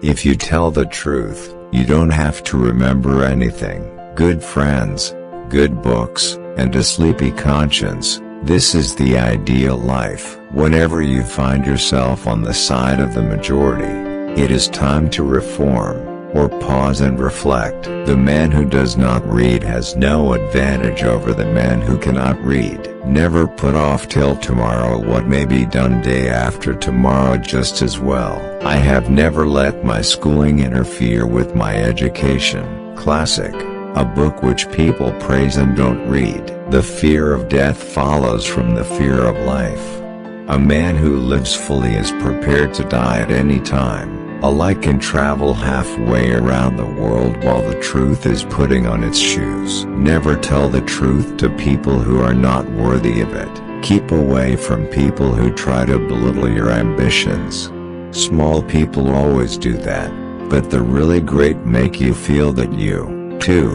If you tell the truth, you don't have to remember anything. Good friends, good books, and a sleepy conscience. This is the ideal life. Whenever you find yourself on the side of the majority, it is time to reform, or pause and reflect. The man who does not read has no advantage over the man who cannot read. Never put off till tomorrow what may be done day after tomorrow just as well. I have never let my schooling interfere with my education. Classic. A book which people praise and don't read. The fear of death follows from the fear of life. A man who lives fully is prepared to die at any time. A light can travel halfway around the world while the truth is putting on its shoes. Never tell the truth to people who are not worthy of it. Keep away from people who try to belittle your ambitions. Small people always do that, but the really great make you feel that you, too,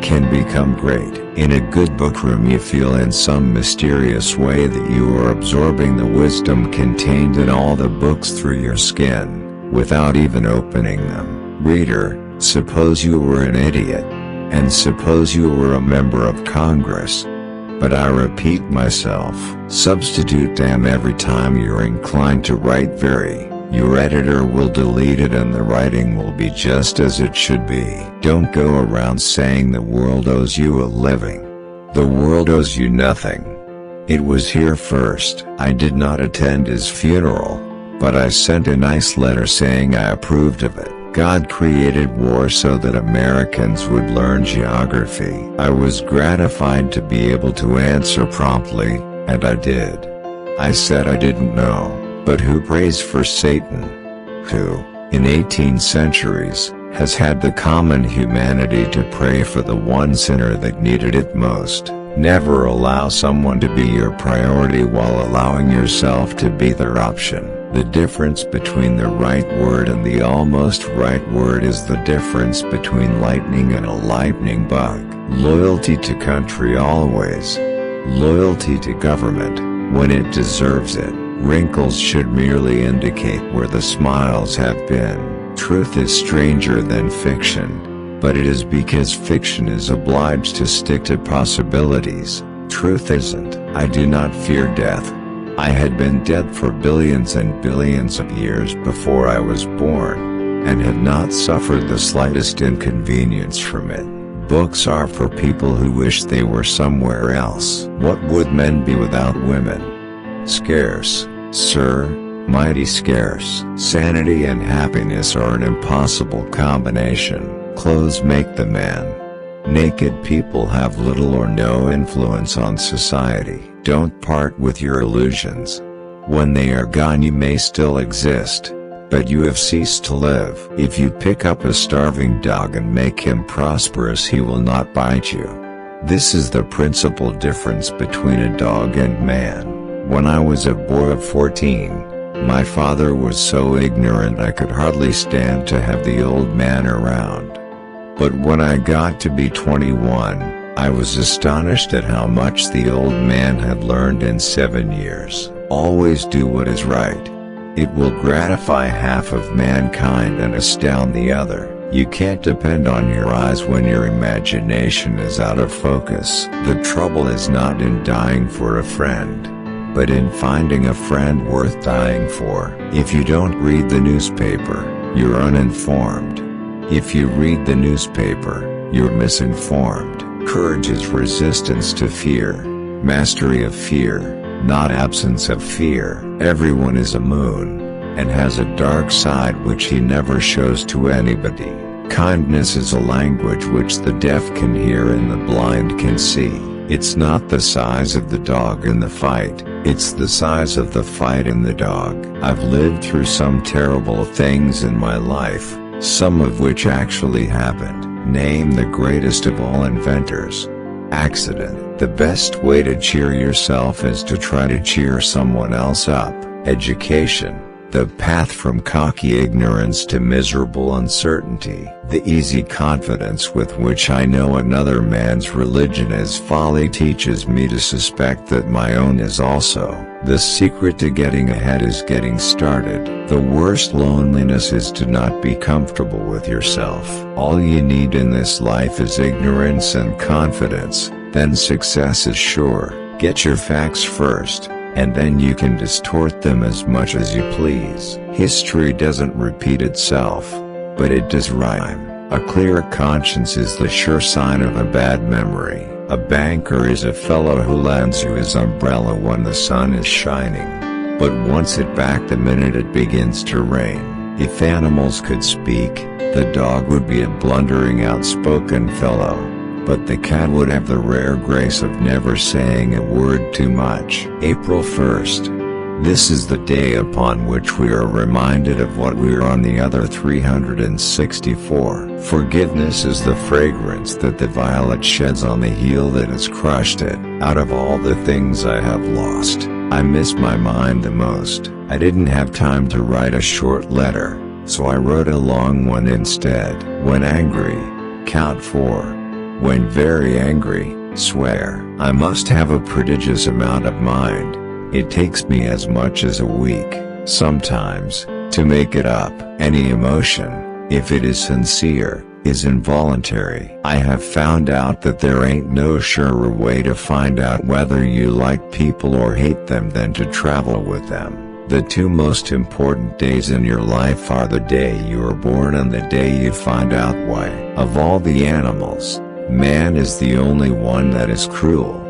can become great. In a good book room you feel in some mysterious way that you are absorbing the wisdom contained in all the books through your skin, without even opening them. Reader, suppose you were an idiot, and suppose you were a member of Congress. But I repeat myself, substitute damn every time you're inclined to write very. Your editor will delete it and the writing will be just as it should be. Don't go around saying the world owes you a living. The world owes you nothing. It was here first. I did not attend his funeral, but I sent a nice letter saying I approved of it. God created war so that Americans would learn geography. I was gratified to be able to answer promptly, and I did. I said I didn't know. But who prays for Satan? Who, in 18 centuries, has had the common humanity to pray for the one sinner that needed it most? Never allow someone to be your priority while allowing yourself to be their option. The difference between the right word and the almost right word is the difference between lightning and a lightning bug. Loyalty to country always. Loyalty to government, when it deserves it. Wrinkles should merely indicate where the smiles have been. Truth is stranger than fiction, but it is because fiction is obliged to stick to possibilities. Truth isn't. I do not fear death. I had been dead for billions and billions of years before I was born, and had not suffered the slightest inconvenience from it. Books are for people who wish they were somewhere else. What would men be without women? Scarce, sir, mighty scarce. Sanity and happiness are an impossible combination. Clothes make the man. Naked people have little or no influence on society. Don't part with your illusions. When they are gone you may still exist, but you have ceased to live. If you pick up a starving dog and make him prosperous he will not bite you. This is the principal difference between a dog and man. When I was a boy of 14, my father was so ignorant I could hardly stand to have the old man around. But when I got to be 21, I was astonished at how much the old man had learned in 7 years. Always do what is right. It will gratify half of mankind and astound the other. You can't depend on your eyes when your imagination is out of focus. The trouble is not in dying for a friend, but in finding a friend worth dying for. If you don't read the newspaper, you're uninformed. If you read the newspaper, you're misinformed. Courage is resistance to fear, mastery of fear, not absence of fear. Everyone is a moon, and has a dark side which he never shows to anybody. Kindness is a language which the deaf can hear and the blind can see. It's not the size of the dog in the fight, it's the size of the fight in the dog. I've lived through some terrible things in my life, some of which actually happened. Name the greatest of all inventors. Accident. The best way to cheer yourself is to try to cheer someone else up. Education. The path from cocky ignorance to miserable uncertainty. The easy confidence with which I know another man's religion is folly teaches me to suspect that my own is also. The secret to getting ahead is getting started. The worst loneliness is to not be comfortable with yourself. All you need in this life is ignorance and confidence, then success is sure. Get your facts first, and then you can distort them as much as you please. History doesn't repeat itself, but it does rhyme. A clear conscience is the sure sign of a bad memory. A banker is a fellow who lends you his umbrella when the sun is shining, but wants it back the minute it begins to rain. If animals could speak, the dog would be a blundering, outspoken fellow, but the cat would have the rare grace of never saying a word too much. April 1st. This is the day upon which we are reminded of what we are on the other 364. Forgiveness is the fragrance that the violet sheds on the heel that has crushed it. Out of all the things I have lost, I miss my mind the most. I didn't have time to write a short letter, so I wrote a long one instead. When angry, count 4. When very angry, swear. I must have a prodigious amount of mind. It takes me as much as a week, sometimes, to make it up. Any emotion, if it is sincere, is involuntary. I have found out that there ain't no surer way to find out whether you like people or hate them than to travel with them. The two most important days in your life are the day you are born and the day you find out why. Of all the animals, man is the only one that is cruel.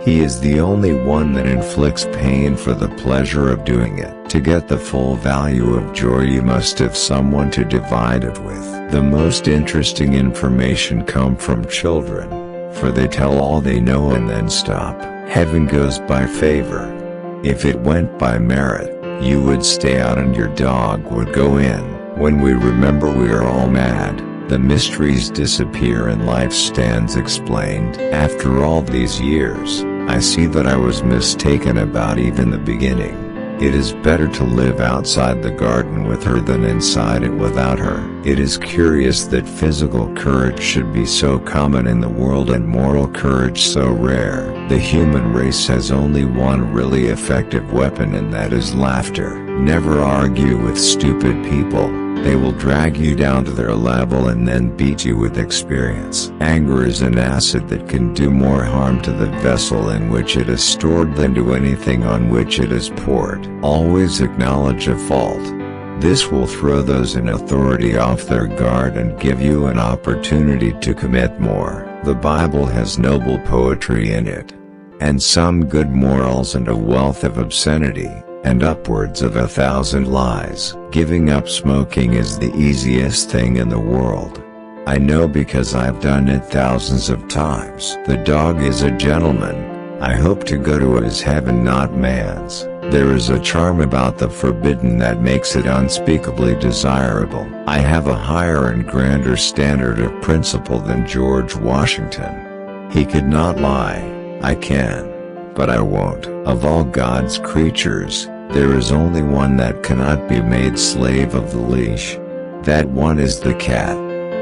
He is the only one that inflicts pain for the pleasure of doing it. To get the full value of joy, you must have someone to divide it with. The most interesting information comes from children, for they tell all they know and then stop. Heaven goes by favor. If it went by merit, you would stay out and your dog would go in. When we remember we are all mad, the mysteries disappear and life stands explained. After all these years, I see that I was mistaken about even the beginning. It is better to live outside the garden with her than inside it without her. It is curious that physical courage should be so common in the world and moral courage so rare. The human race has only one really effective weapon, and that is laughter. Never argue with stupid people. They will drag you down to their level and then beat you with experience. Anger is an acid that can do more harm to the vessel in which it is stored than to anything on which it is poured. Always acknowledge a fault. This will throw those in authority off their guard and give you an opportunity to commit more. The Bible has noble poetry in it, and some good morals and a wealth of obscenity, and upwards of 1,000 lies. Giving up smoking is the easiest thing in the world. I know because I've done it thousands of times. The dog is a gentleman. I hope to go to his heaven, not man's. There is a charm about the forbidden that makes it unspeakably desirable. I have a higher and grander standard of principle than George Washington. He could not lie. I can, but I won't. Of all God's creatures, there is only one that cannot be made slave of the leash. That one is the cat.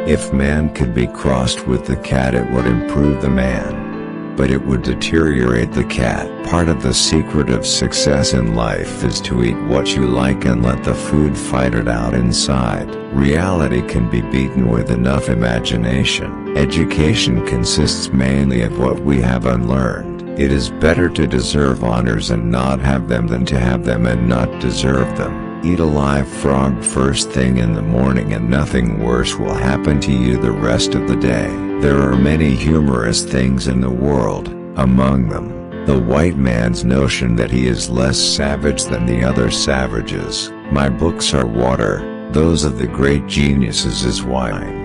If man could be crossed with the cat, it would improve the man, but it would deteriorate the cat. Part of the secret of success in life is to eat what you like and let the food fight it out inside. Reality can be beaten with enough imagination. Education consists mainly of what we have unlearned. It is better to deserve honors and not have them than to have them and not deserve them. Eat a live frog first thing in the morning and nothing worse will happen to you the rest of the day. There are many humorous things in the world, among them, the white man's notion that he is less savage than the other savages. My books are water, those of the great geniuses is wine.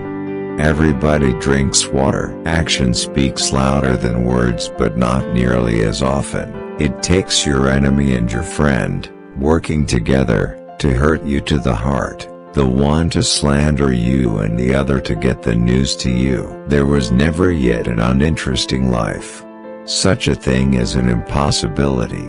Everybody drinks water. Action speaks louder than words, but not nearly as often. It takes your enemy and your friend, working together, to hurt you to the heart. The one to slander you and the other to get the news to you. There was never yet an uninteresting life. Such a thing is an impossibility.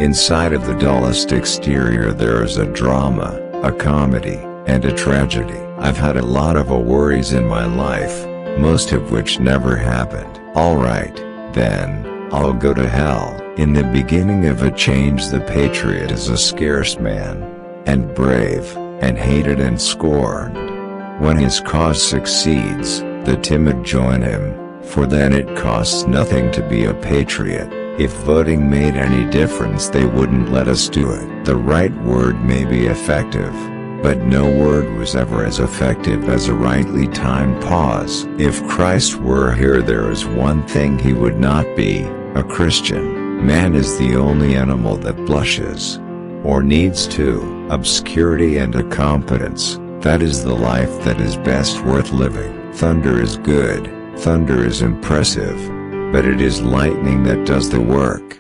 Inside of the dullest exterior there is a drama, a comedy, and a tragedy. I've had a lot of worries in my life, most of which never happened. Alright, then, I'll go to hell. In the beginning of a change, the patriot is a scarce man, and brave, and hated and scorned. When his cause succeeds, the timid join him, for then it costs nothing to be a patriot. If voting made any difference, they wouldn't let us do it. The right word may be effective, but no word was ever as effective as a rightly timed pause. If Christ were here, there is one thing he would not be: a Christian. Man is the only animal that blushes, or needs to, obscurity and incompetence. That is the life that is best worth living. Thunder is good, thunder is impressive, but it is lightning that does the work.